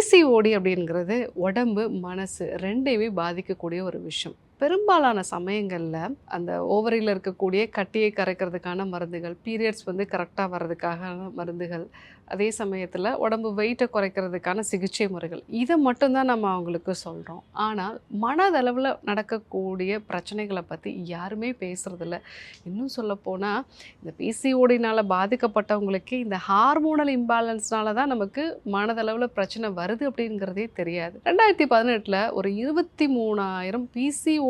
PCOD அப்படிங்கிறது உடம்பு, மனசு 2யுமே பாதிக்கக்கூடிய ஒரு விஷயம். பெரும்பாலான சமயங்கள்ல அந்த ஓவரியில இருக்கக்கூடிய கட்டியை கரைக்கிறதுக்கான மருந்துகள், பீரியட்ஸ் கரெக்ட்டா வர்றதுக்கான மருந்துகள், அதே சமயத்துல உடம்பு வெயிட்ட குறைக்கிறதுக்கான சிகிச்சை முறைகள். இத மட்டும் தான் நம்ம அவங்களுக்கு சொல்றோம். ஆனால் மனதளவுல நடக்கக்கூடிய பிரச்சனைகள பத்தி யாருமே பேசுறதில்ல. இன்னும் சொல்லப்போனா, இந்த பிசிஓடினால பாதிக்கப்பட்டவங்களுக்கு இந்த ஹார்மோனல் இம்பேலன்ஸ்னால தான் நமக்கு மனதளவுல பிரச்சனை வருது அப்படிங்கிறதே தெரியாது. 2018ல ஒரு 23,000 பிசிஓடினால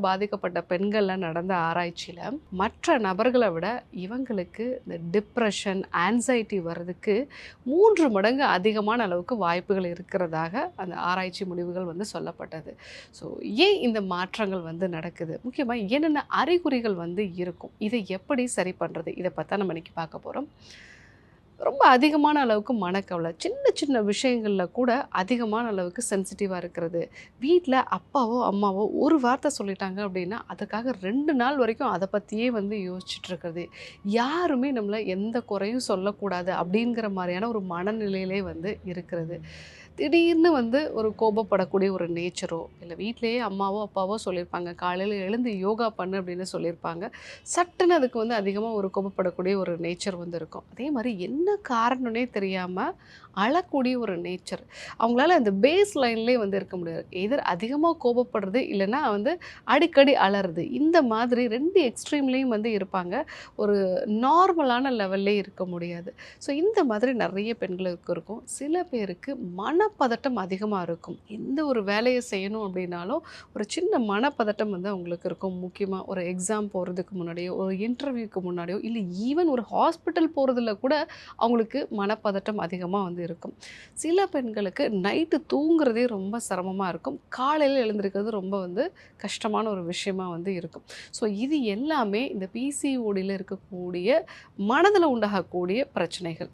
பாதிக்கப்பட்ட பெண்கள்ல நடந்த ஆராய்ச்சியில, மற்ற நபர்கள விட இவங்களுக்கு இந்த டிப்ரஷன், ஆங்சைட்டி வர்றதுக்கு 3 மடங்கு அதிகமான அளவுக்கு வாய்ப்புகள் இருக்கிறதாக அந்த ஆராய்ச்சி முடிவுகள் சொல்லப்பட்டது. ஸோ ஏன் இந்த மாற்றங்கள் நடக்குது? முக்கியமா என்னென்ன அறிகுறிகள் இருக்கும்? இதை எப்படி சரி பண்றது? இத பத்தி தான் நம்ம இன்னைக்கு பார்க்க போறோம். ரொம்ப அதிகமான அளவுக்கு மனக்கவலை. சின்ன சின்ன விஷயங்கள்ல கூட அதிகமான அளவுக்கு சென்சிட்டிவா இருக்கிறது. வீட்ல அப்பாவோ, அம்மாவோ ஒரு வார்த்தை சொல்லிட்டாங்க அப்படின்னா, அதுக்காக 2 நாள் வரைக்கும் அத பத்தியே யோசிச்சுட்டு இருக்கிறது. யாருமே நம்மள எந்த குறையும் சொல்லக்கூடாது அப்படிங்கிற மாரியான ஒரு மனநிலையிலே இருக்கிறது. திடீர்னு ஒரு கோபப்படக்கூடிய ஒரு நேச்சரோ, இல்ல வீட்லயே அம்மாவோ, அப்பாவோ சொல்லியிருப்பாங்க. காலையில எழுந்து யோகா பண்ணு அப்படின்னு சொல்லியிருப்பாங்க. சட்டுன்னு அதுக்கு அதிகமா ஒரு கோபப்படக்கூடிய ஒரு நேச்சர் இருக்கும். அதே மாரி என்ன காரணம்னே தெரியாம அழக்கூடிய ஒரு நேச்சர். அவங்களால அந்த பேஸ் லைன்லேயே இருக்க முடியாது. எய்தர் அதிகமா கோபப்படுறது, இல்லன்னா அடிக்கடி அழறது. இந்த மாதிரி 2 எக்ஸ்ட்ரீம்லேயும் இருப்பாங்க. ஒரு நார்மலான லெவல்லே இருக்க முடியாது. ஸோ இந்த மாதிரி நெறைய பெண்களுக்கு இருக்கும். சில பேருக்கு மனப்பதட்டம் அதிகமா இருக்கும். எந்த ஒரு வேலைய செய்யணும் அப்படின்னாலும், ஒரு சின்ன மனப்பதட்டம் அவங்களுக்கு இருக்கும். முக்கியமா ஒரு எக்ஸாம் போறதுக்கு முன்னாடியோ, ஒரு இன்டர்வியூக்கு முன்னாடியோ, இல்ல ஈவன் ஒரு ஹாஸ்பிட்டல் போறதுல கூட அவங்களுக்கு மனப்பதட்டம் அதிகமா இருக்கும். சில பெண்களுக்கு நைட்டு தூங்குறதே ரொம்ப சிரமமா இருக்கும். காலையில எழுந்திருக்கிறது ரொம்ப கஷ்டமான ஒரு விஷயமா இருக்கும். ஸோ இது எல்லாமே இந்த பிசிஓடில இருக்கக்கூடிய மனதில உண்டாகக்கூடிய பிரச்சனைகள்.